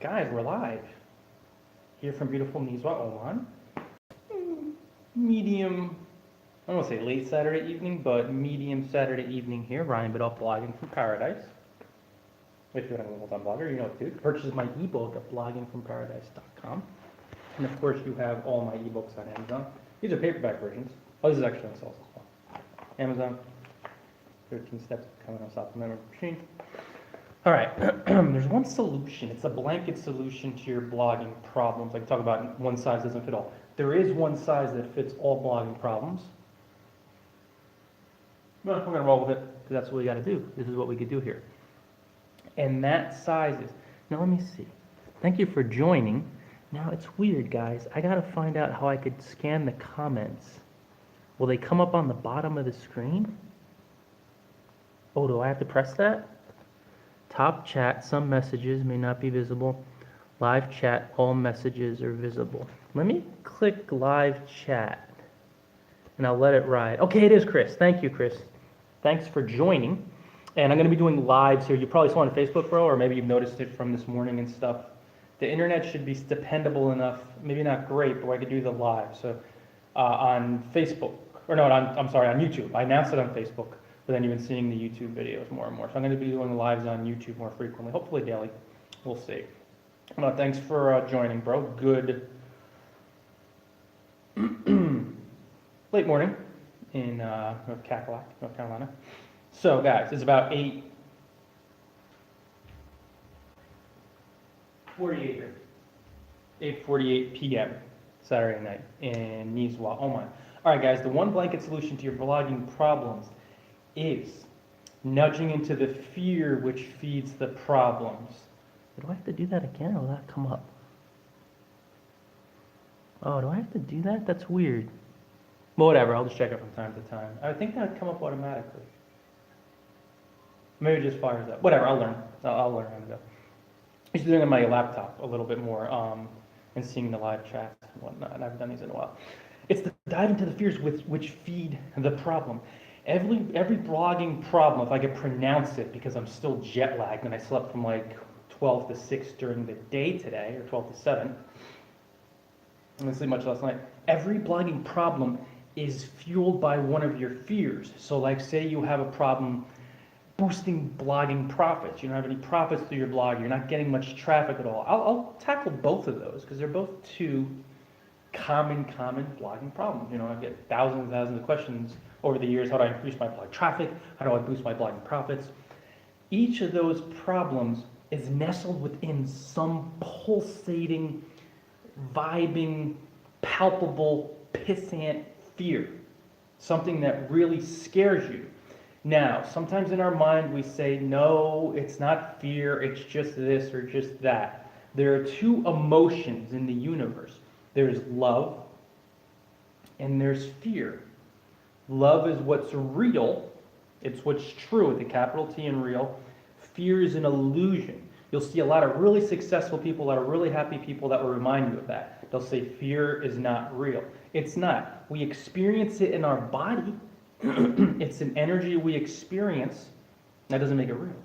Guys, we're live here from beautiful Nizwa, Oman. Medium, I don't want to say late Saturday evening, but medium Saturday evening here. Ryan Biddulph blogging from paradise. If you're a full-time blogger, you know what to do. Purchase my ebook at bloggingfromparadise.com. And of course, you have all my ebooks on Amazon. These are paperback versions. Oh, this is actually on sales as well. Amazon, 13 steps to becoming a supplement machine. All right, there's one solution. It's a blanket solution to your blogging problems. Like talk about one size doesn't fit all. There is one size that fits all blogging problems. Well, we're gonna roll with it because that's what we gotta do. This is what we could do here. And that size is, now let me see. Thank you for joining. Now it's weird, guys. I gotta find out how I could scan the comments. Will they come up on the bottom of the screen? Oh, do I have to press that? Top chat, some messages may not be visible. Live chat, all messages are visible. Let me click live chat and I'll let it ride. Okay, it is Chris. Thank you, Chris. Thanks for joining. And I'm going to be doing lives here. You probably saw on Facebook, bro, or maybe you've noticed it from this morning and stuff. The internet should be dependable enough, maybe not great, but I could do the live. So on Facebook, or no, I'm sorry, on YouTube. I announced it on Facebook. But then you've been seeing the YouTube videos more and more. So I'm going to be doing lives on YouTube more frequently, hopefully daily. We'll see. Thanks for joining, bro. Good late morning in North Carolina. So guys, it's about 8:48 here. 8:48 p.m. Saturday night in Nizwa, Oman. All right, guys, the one blanket solution to your blogging problems is nudging into the fear which feeds the problems. Do I have to do that again, or will that come up? Oh, do I have to do that? That's weird. Well, whatever, I'll just check it from time to time. I think that would come up automatically. Maybe it just fires up. Whatever, I'll learn. I'll learn how to go. I used to do it on my laptop a little bit more, and seeing the live chat and whatnot, and I haven't done these in a while. It's to dive into the fears which feed the problem. Every blogging problem, if I could pronounce it, because I'm still jet lagged and I slept from like 12 to 6 during the day today, or 12 to 7. I didn't sleep much last night. Every blogging problem is fueled by one of your fears. So like say you have a problem boosting blogging profits. You don't have any profits through your blog. You're not getting much traffic at all. I'll tackle both of those because they're both two common blogging problems. You know, I get thousands and thousands of questions over the years. How do I increase my blog traffic? How do I boost my blogging profits? Each of those problems is nestled within some pulsating, vibing, palpable, pissant fear. Something that really scares you. Now, sometimes in our mind we say, no, it's not fear, it's just this or just that. There are two emotions in the universe. There's love and there's fear. Love is what's real. It's what's true with a capital T and real. Fear is an illusion. You'll see a lot of really successful people, a lot of really happy people that will remind you of that. They'll say fear is not real. It's not. We experience it in our body. It's an energy we experience. That doesn't make it real.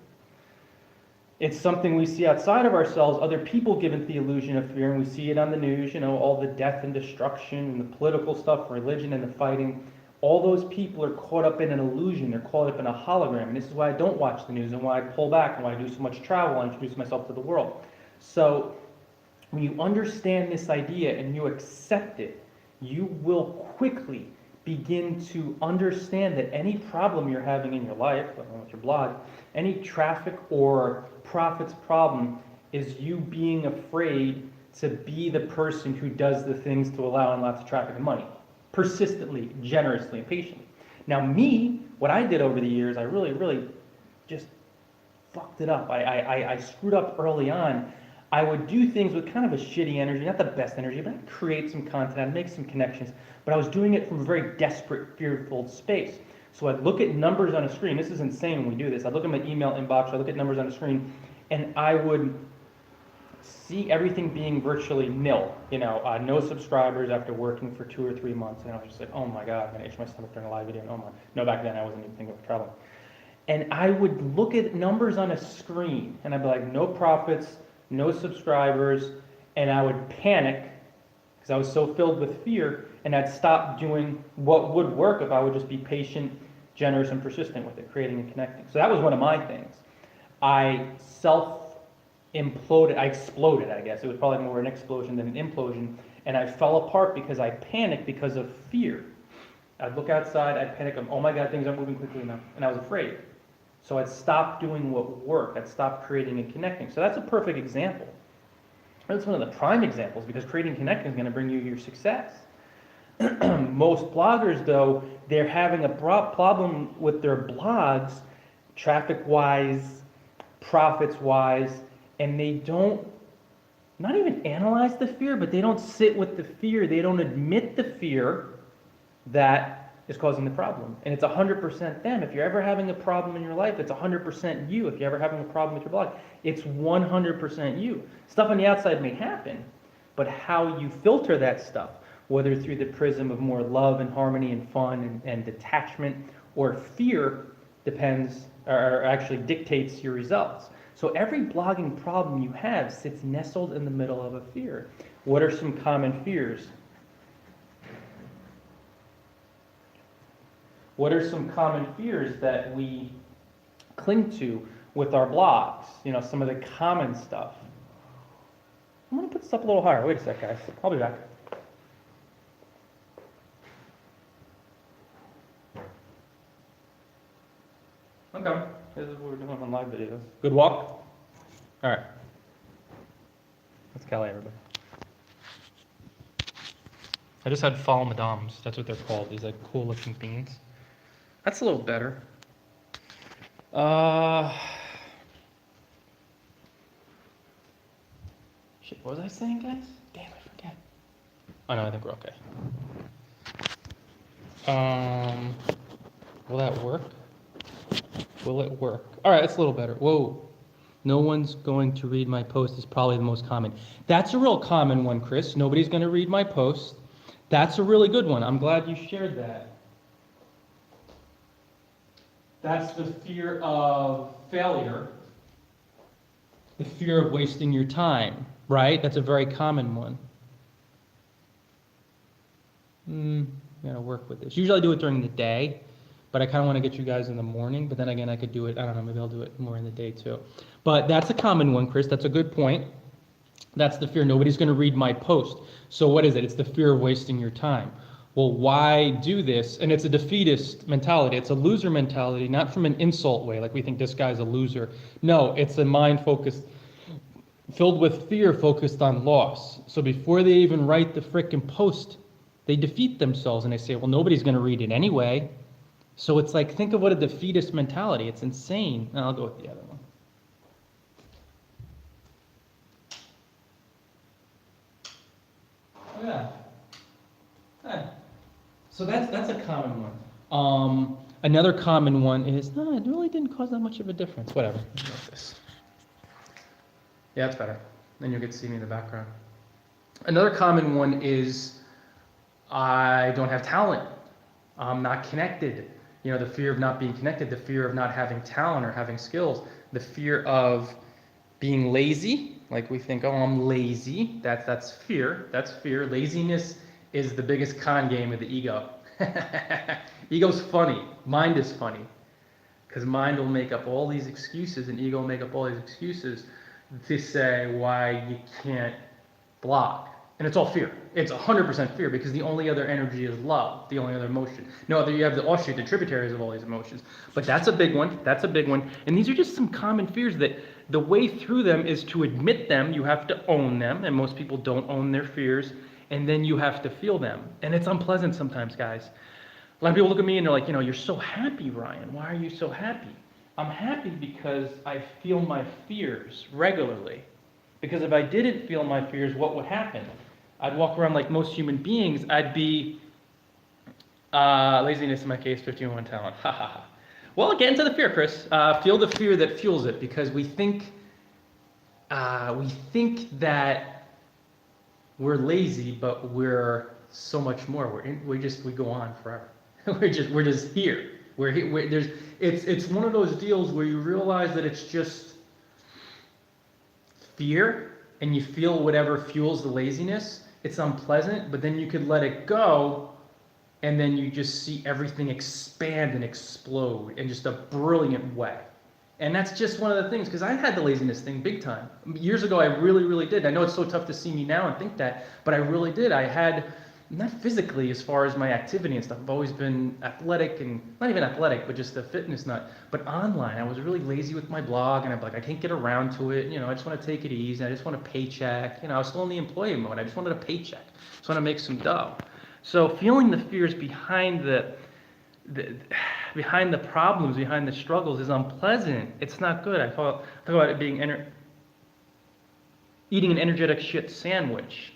It's something we see outside of ourselves. Other people give it the illusion of fear, and we see it on the news, you know, all the death and destruction and the political stuff, religion and the fighting. All those people are caught up in an illusion. They're caught up in a hologram. And this is why I don't watch the news and why I pull back and why I do so much travel and introduce myself to the world. So when you understand this idea and you accept it, you will quickly begin to understand that any problem you're having in your life, with your blog, any traffic or profits problem is you being afraid to be the person who does the things to allow in lots of traffic and money. Persistently, generously, and patiently. Now me, what I did over the years, I really just fucked it up. I screwed up early on. I would do things with kind of a shitty energy, not the best energy, but I'd create some content, I'd make some connections, but I was doing it from a very desperate, fearful space. So I'd look at numbers on a screen. This is insane when we do this. I'd look at my email inbox, I'd look at numbers on a screen, and I would see everything being virtually nil. You know, no subscribers after working for 2 or 3 months, and I was just like, oh my God, I'm gonna itch my stomach during a live video, and oh my, no, back then I wasn't even thinking of traveling. And I would look at numbers on a screen, and I'd be like, no profits, no subscribers, and I would panic because I was so filled with fear, and I'd stop doing what would work if I would just be patient, generous, and persistent with it, creating and connecting. So that was one of my things. I imploded, I exploded, I guess. It was probably more an explosion than an implosion. And I fell apart because I panicked because of fear. I'd look outside, I'd panic, oh my God, things aren't moving quickly enough. And I was afraid. So I'd stop doing what worked. I'd stop creating and connecting. So that's a perfect example. That's one of the prime examples because creating and connecting is going to bring you your success. Most bloggers, though, they're having a problem with their blogs, traffic-wise, profits-wise, and they don't, not even analyze the fear, but they don't sit with the fear. They don't admit the fear that is causing the problem. And it's 100% them. If you're ever having a problem in your life, it's 100% you. If you're ever having a problem with your blog, it's 100% you. Stuff on the outside may happen, but how you filter that stuff, whether through the prism of more love and harmony and fun and detachment or fear, depends or actually dictates your results. So every blogging problem you have sits nestled in the middle of a fear. What are some common fears? What are some common fears that we cling to with our blogs? You know, some of the common stuff. I'm going to put this up a little higher. Wait a sec, guys. I'll be back. Okay. This is what we're doing on live videos. Good walk? All right. Let's Calais, everybody. I just had fall madams. That's what they're called. These like cool looking beans. That's a little better. Shit, what was I saying, guys? Damn, I forget. Oh no, I think we're okay. Will that work? Will it work? All right, it's a little better. Whoa. No one's going to read my post is probably the most common. That's a real common one, Chris. Nobody's going to read my post. That's a really good one. I'm glad you shared that. That's the fear of failure. The fear of wasting your time, right? That's a very common one. Gotta work with this. Usually I do it during the day, but I kind of want to get you guys in the morning. But then again, I could do it, I don't know, maybe I'll do it more in the day too. But that's a common one, Chris. That's a good point. That's the fear. Nobody's going to read my post. So what is it? It's the fear of wasting your time. Well, why do this? And it's a defeatist mentality. It's a loser mentality, not from an insult way, like we think this guy's a loser. No, it's a mind focused, filled with fear, focused on loss. So before they even write the frickin' post, they defeat themselves and they say, well, nobody's going to read it anyway. So it's like, think of what a defeatist mentality. It's insane. I'll go with the other one. Oh, yeah. So that's a common one. Another common one is, no, it really didn't cause that much of a difference. Whatever. This. Yeah, that's better. Then you'll get to see me in the background. Another common one is, I don't have talent. I'm not connected. You know, the fear of not being connected, the fear of not having talent or having skills, the fear of being lazy. Like we think, oh, I'm lazy. That's fear. That's fear. Laziness is the biggest con game of the ego. Ego's funny. Mind is funny. Because mind will make up all these excuses and ego will make up all these excuses to say why you can't block. And it's all fear. It's 100% fear because the only other energy is love, the only other emotion. No other, you have the offshoot, the tributaries of all these emotions. But that's a big one. That's a big one. And these are just some common fears that the way through them is to admit them. You have to own them. And most people don't own their fears. And then you have to feel them. And it's unpleasant sometimes, guys. A lot of people look at me and they're like, you know, you're so happy, Ryan. Why are you so happy? I'm happy because I feel my fears regularly. Because if I didn't feel my fears, what would happen? I'd walk around like most human beings. I'd be, laziness in my case, 51 talent. Ha ha ha. Well, get into the fear, Chris. Feel the fear that fuels it because we think that we're lazy, but we're so much more. We go on forever. we're just here. We're here. It's one of those deals where you realize that it's just fear and you feel whatever fuels the laziness, it's unpleasant, but then you could let it go and then you just see everything expand and explode in just a brilliant way. And that's just one of the things, because I had the laziness thing big time. Years ago, I really, really did. I know it's so tough to see me now and think that, but I really did. I had, not physically as far as my activity and stuff, I've always been athletic, and not even athletic, but just a fitness nut. But online, I was really lazy with my blog, and I'm like, I can't get around to it. I just want to take it easy. I just want a paycheck. I was still in the employee mode. I just wanted a paycheck. I just want to make some dough. So feeling the fears behind behind the problems, behind the struggles is unpleasant. It's not good. I talk about it being eating an energetic shit sandwich,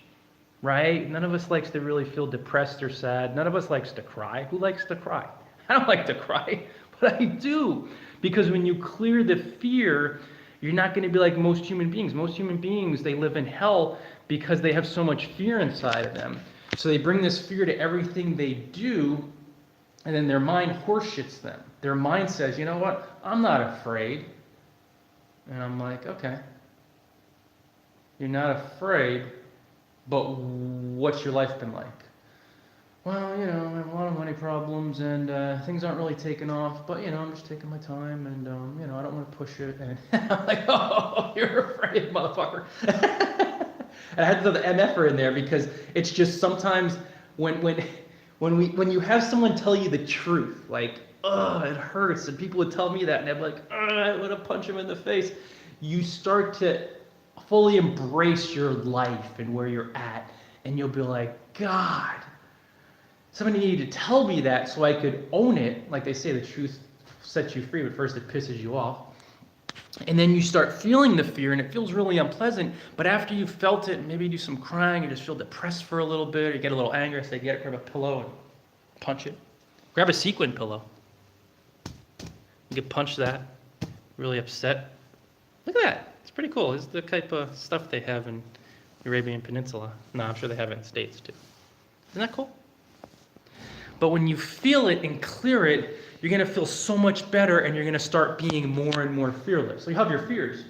right? None of us likes to really feel depressed or sad. None of us likes to cry. Who likes to cry? I don't like to cry, but I do. Because when you clear the fear, you're not going to be like most human beings. Most human beings, they live in hell because they have so much fear inside of them. So they bring this fear to everything they do, and then their mind horseshits them. Their mind says, you know what? I'm not afraid. And I'm like, okay. You're not afraid, but what's your life been like? Well, I have a lot of money problems, and things aren't really taking off, but, I'm just taking my time, and, I don't want to push it. And I'm like, oh, you're afraid, motherfucker. And I had to throw the MFer in there because it's just sometimes when you have someone tell you the truth, like, it hurts, and people would tell me that, and I'm like, I want to punch them in the face. You start to fully embrace your life and where you're at, and you'll be like, God, somebody needed to tell me that so I could own it. Like they say, the truth sets you free, but first it pisses you off. And then you start feeling the fear, and it feels really unpleasant. But after you've felt it, maybe you do some crying, you just feel depressed for a little bit, or you get a little angry, say, grab a pillow and punch it. Grab a sequin pillow. You can punch that. Really upset. Look at that. It's pretty cool. It's the type of stuff they have in the Arabian Peninsula. No, I'm sure they have it in the States too. Isn't that cool? But when you feel it and clear it, you're going to feel so much better, and you're going to start being more and more fearless. So you have your fears,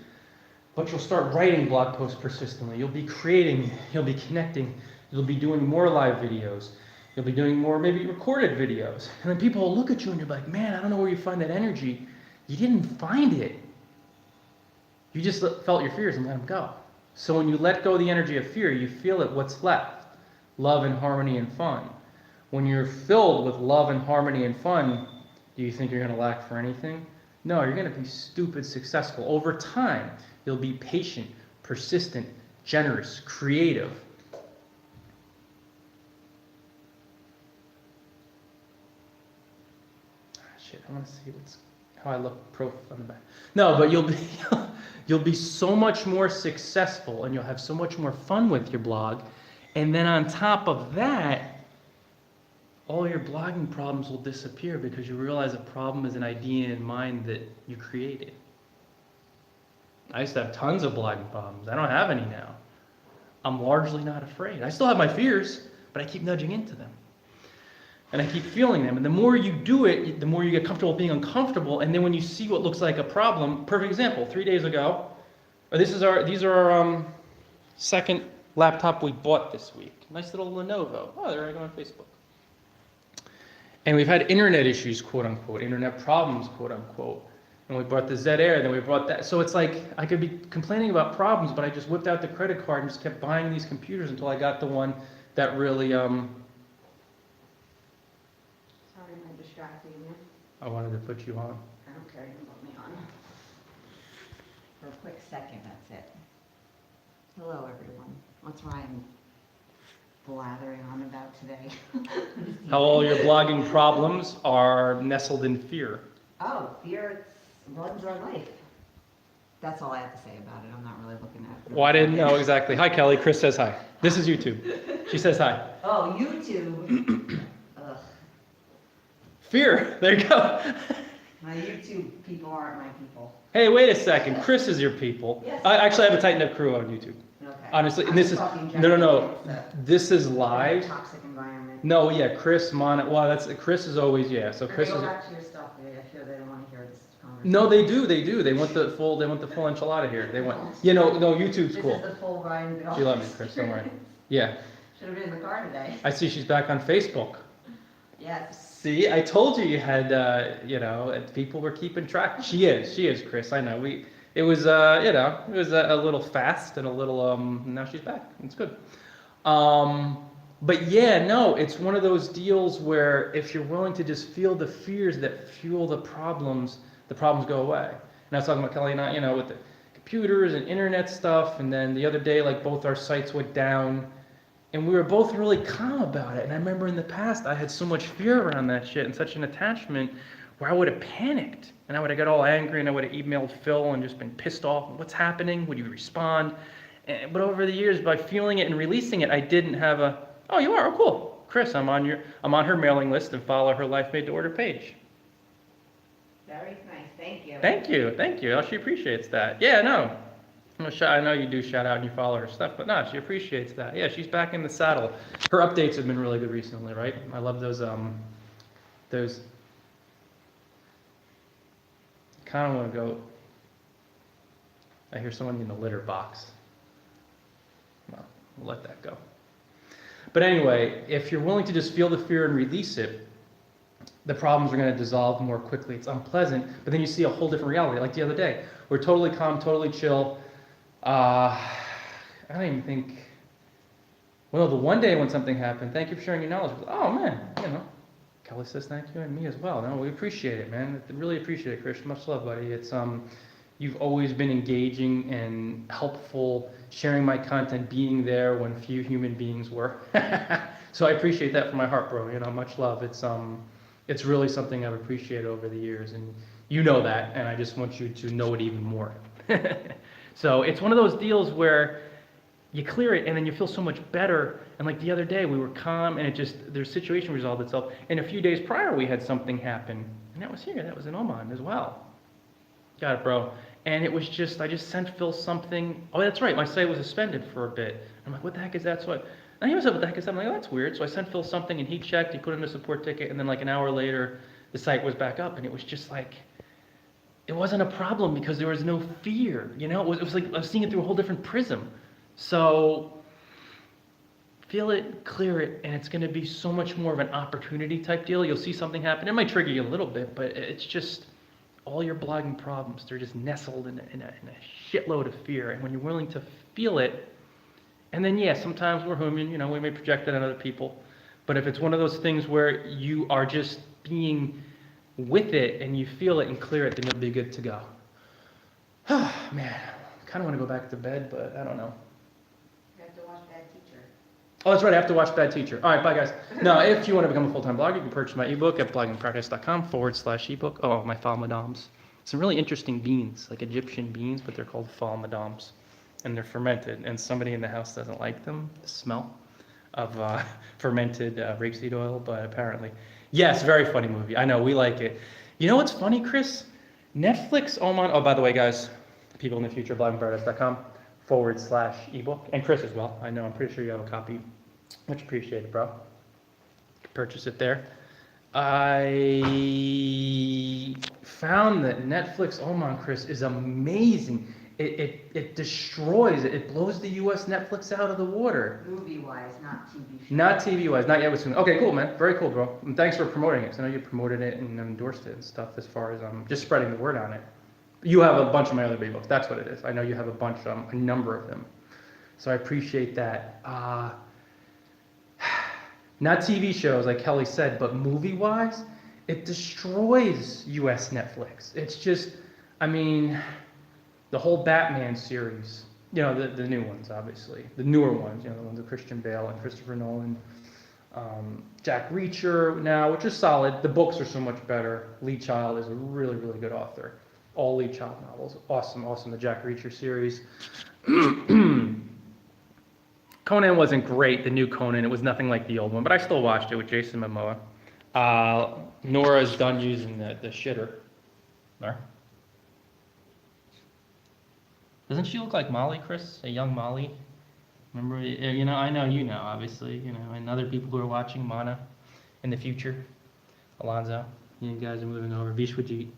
but you'll start writing blog posts persistently. You'll be creating, you'll be connecting, you'll be doing more live videos. You'll be doing more maybe recorded videos. And then people will look at you and you're like, man, I don't know where you find that energy. You didn't find it. You just felt your fears and let them go. So when you let go of the energy of fear, you feel it, what's left? Love and harmony and fun. When you're filled with love and harmony and fun, do you think you're going to lack for anything? No, you're going to be stupid successful. Over time, you'll be patient, persistent, generous, creative. I want to see how I look on the back. No, but you'll be so much more successful, and you'll have so much more fun with your blog. And then on top of that, all your blogging problems will disappear because you realize a problem is an idea in mind that you created. I used to have tons of blogging problems. I don't have any now. I'm largely not afraid. I still have my fears, but I keep nudging into them. And I keep feeling them. And the more you do it, the more you get comfortable being uncomfortable. And then when you see what looks like a problem, perfect example, 3 days ago, these are our second laptop we bought this week. Nice little Lenovo. Oh, they're right on Facebook. And we've had internet issues, quote unquote, internet problems, quote unquote. And we bought the Z Air, then we bought that. So it's like I could be complaining about problems, but I just whipped out the credit card and just kept buying these computers until I got the one that really Sorry, am I distracting you? I wanted to put you on. I don't care, you can put me on. For a quick second, that's it. Hello, everyone. What's Ryan blathering on about today? How all your blogging problems are nestled in fear. Oh, fear runs our life. That's all I have to say about it. I'm not really looking at it. Well, I didn't know exactly. Hi, Kelly. Chris says hi. This is YouTube. She says hi. Oh, YouTube. Ugh. Fear. There you go. My YouTube people aren't my people. Hey, wait a second. Chris is your people. Yes. I actually have a tight knit crew on YouTube. Okay. Honestly, I'm and this is talking no. generally, so This is live. toxic environment. No, yeah, Chris, Well, that's Chris is always So Can Chris I go is. back to your stuff? I feel they don't want to hear this conversation. No, they do. They want the full enchilada here. They want, no, YouTube's cool. This is the full Ryan Bill. She loves me, Chris, don't worry. Yeah. Should have been in the car today. I see she's back on Facebook. Yes. See, I told you had, people were keeping track. She is, Chris. I know. It was a little fast and a little, now she's back. It's good. But yeah, no, it's one of those deals where if you're willing to just feel the fears that fuel the problems go away. And I was talking about Kelly and I, with the computers and internet stuff. And then the other day, like both our sites went down. And we were both really calm about it. And I remember in the past, I had so much fear around that shit and such an attachment where I would have panicked. And I would have got all angry and I would have emailed Phil and just been pissed off. What's happening? Would you respond? But over the years, by feeling it and releasing it, I didn't have oh, you are? Oh, cool. Chris, I'm on her mailing list and follow her Life Made to Order page. Very nice. Thank you. Thank you. Oh, she appreciates that. Yeah, no. I know you do shout out and you follow her stuff, but no, she appreciates that. Yeah, she's back in the saddle. Her updates have been really good recently, right? I love those. Kind of want to go. I hear someone in the litter box. Well, we'll let that go. But anyway, if you're willing to just feel the fear and release it, the problems are going to dissolve more quickly. It's unpleasant, but then you see a whole different reality. Like the other day, we're totally calm, totally chill. I don't even think. Well, the one day when something happened, thank you for sharing your knowledge. Oh man, Kelly says thank you, and me as well. No, we appreciate it, man. Really appreciate it, Chris. Much love, buddy. It's you've always been engaging and helpful, sharing my content, being there when few human beings were. So I appreciate that from my heart, bro. Much love. It's really something I've appreciated over the years, and you know that, and I just want you to know it even more. So it's one of those deals where you clear it and then you feel so much better. And like the other day, we were calm and their situation resolved itself. And a few days prior, we had something happen. And that was here. That was in Oman as well. Got it, bro. And it was I just sent Phil something. Oh, that's right. My site was suspended for a bit. I'm like, what the heck is that? And he was like, what the heck is that? I'm like, oh, that's weird. So I sent Phil something and he checked. He put in a support ticket. And then like an hour later, the site was back up. And it was just like, it wasn't a problem because there was no fear, It was like I was seeing it through a whole different prism. So feel it, clear it, and it's going to be so much more of an opportunity type deal. You'll see something happen. It might trigger you a little bit, but it's just all your blogging problems. They're just nestled in a shitload of fear. And when you're willing to feel it, and then sometimes we're human. We may project it on other people. But if it's one of those things where you are just being with it and you feel it and clear it, then you'll be good to go. Man, kind of want to go back to bed, but I don't know. You have to watch Bad Teacher. Oh, that's right. I have to watch Bad Teacher. All right, bye, guys. Now, if you want to become a full-time blogger, you can purchase my ebook at bloggingpractice.com/ebook. Oh, my fall madams. Some really interesting beans, like Egyptian beans, but they're called fall madams. And they're fermented, and somebody in the house doesn't like them, the smell of fermented rapeseed oil, but apparently. Yes, very funny movie. I know, we like it. You know what's funny, Chris? Netflix, Oman. Oh, by the way, guys, people in the future, bloggingparadise.com/ebook. And Chris as well. I know, I'm pretty sure you have a copy. Much appreciated, bro. Purchase it there. I found that Netflix Oman, Chris, is amazing. It destroys it. It blows the U.S. Netflix out of the water. Movie-wise, not TV show. Not TV-wise, not yet. But soon. Okay, cool, man. Very cool, bro. And thanks for promoting it. 'Cause I know you promoted it and endorsed it and stuff as far as just spreading the word on it. You have a bunch of my other books. That's what it is. I know you have a bunch, a number of them. So I appreciate that. Not TV shows, like Kelly said, but movie-wise, it destroys U.S. Netflix. It's just, the whole Batman series, the new ones, obviously. The newer ones, the ones with Christian Bale and Christopher Nolan. Jack Reacher now, which is solid. The books are so much better. Lee Child is a really, really good author. All Lee Child novels. Awesome. The Jack Reacher series. Conan wasn't great, the new Conan. It was nothing like the old one, but I still watched it with Jason Momoa. Nora's done using the shitter. There. Doesn't she look like Molly, Chris? A young Molly? Remember, I know you know, obviously, and other people who are watching, Mana, in the future. Alonzo, you guys are moving over. Vishwajit.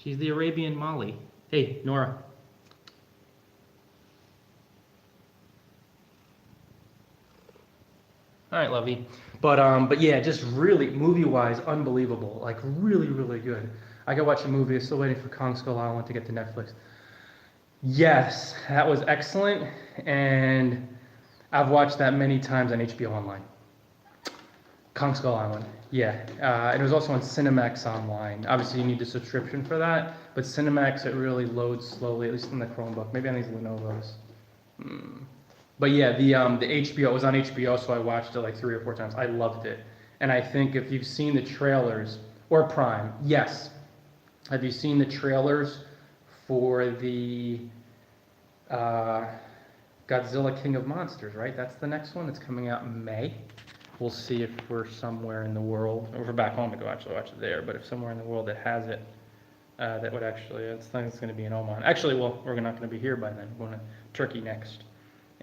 She's the Arabian Molly. Hey, Nora. All right, lovey. But yeah, just really movie-wise, unbelievable. Like really, really good. I got to watch a movie. I'm still waiting for Kong Skull Island to get to Netflix. Yes, that was excellent, and I've watched that many times on HBO Online. Kong Skull Island, yeah. It was also on Cinemax Online. Obviously, you need the subscription for that, but Cinemax, it really loads slowly, at least in the Chromebook. Maybe on these Lenovo's. But yeah, the HBO, it was on HBO, so I watched it like 3 or 4 times. I loved it. And I think if you've seen the trailers, or Prime, yes. Have you seen the trailers for the Godzilla King of Monsters, right? That's the next one. It's coming out in May. We'll see if we're somewhere in the world, or if we're back home, we go actually watch it there. But if somewhere in the world that has it, that would actually, I think it's going to be in Oman. Actually, well, we're not going to be here by then. We're going to Turkey next.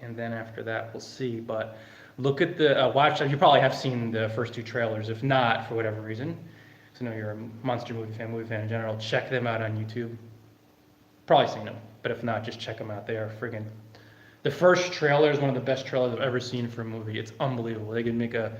And then after that, we'll see. But look at the, watch, you probably have seen the first 2 trailers. If not, for whatever reason, because I know you're a monster movie fan in general, check them out on YouTube. Probably seen them, but if not, just check them out. They are friggin'. The first trailer is one of the best trailers I've ever seen for a movie. It's unbelievable. They could make a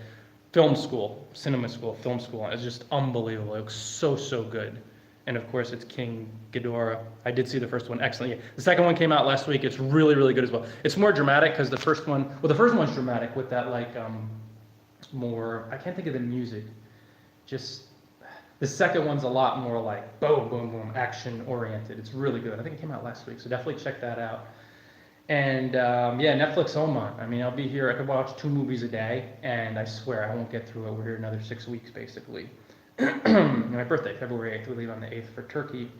film school, cinema school, film school. It's just unbelievable. It looks so, so good. And of course, it's King Ghidorah. I did see the first one, excellent. Yeah. The second one came out last week. It's really, really good as well. It's more dramatic because the first one, well, the first one's dramatic with that like more, I can't think of the music. Just, the second one's a lot more like boom, boom, boom, action oriented. It's really good. I think it came out last week, so definitely check that out. And yeah, Netflix Oman. I mean, I'll be here. I could watch 2 movies a day, and I swear I won't get through it. We're here another 6 weeks, basically. My birthday, February 8th. We leave on the 8th for Turkey,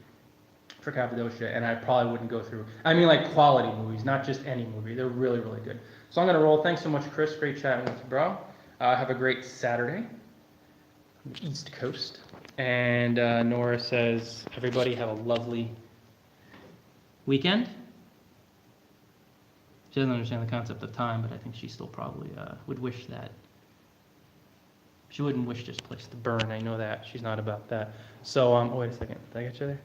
for Cappadocia, and I probably wouldn't go through. I mean, like quality movies, not just any movie. They're really, really good. So I'm gonna roll. Thanks so much, Chris. Great chatting with you, bro. Have a great Saturday. East Coast. And Nora says, everybody have a lovely weekend. She doesn't understand the concept of time, but I think she still probably would wish that. She wouldn't wish this place to burn. I know that. She's not about that. So, oh, wait a second. Did I get you there?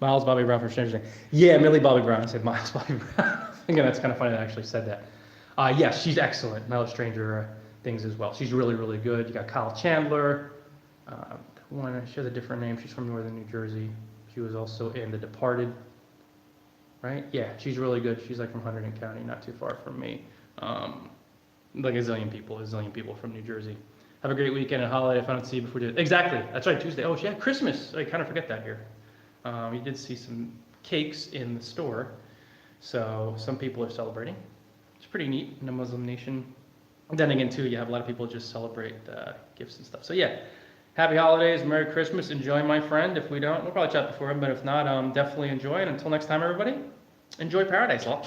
Miles Bobby Brown from Stranger Things. Yeah, Millie Bobby Brown. I said Miles Bobby Brown. Again, that's kind of funny that I actually said that. Yeah, she's excellent. Miles Stranger Things as well. She's really, really good. You got Kyle Chandler. She has a different name. She's from Northern New Jersey. She was also in The Departed. Right? Yeah, she's really good. She's like from Hunterdon County, not too far from me. Like a zillion people from New Jersey. Have a great weekend and holiday if I don't see you before you. Exactly. That's right, Tuesday. Oh, yeah, Christmas. I kind of forget that here. You did see some cakes in the store. So some people are celebrating. It's pretty neat in a Muslim nation. Then again, too, you have a lot of people just celebrate gifts and stuff. So yeah, happy holidays, Merry Christmas. Enjoy, my friend. If we don't, we'll probably chat before, but if not, definitely enjoy. And until next time, everybody, enjoy paradise, all.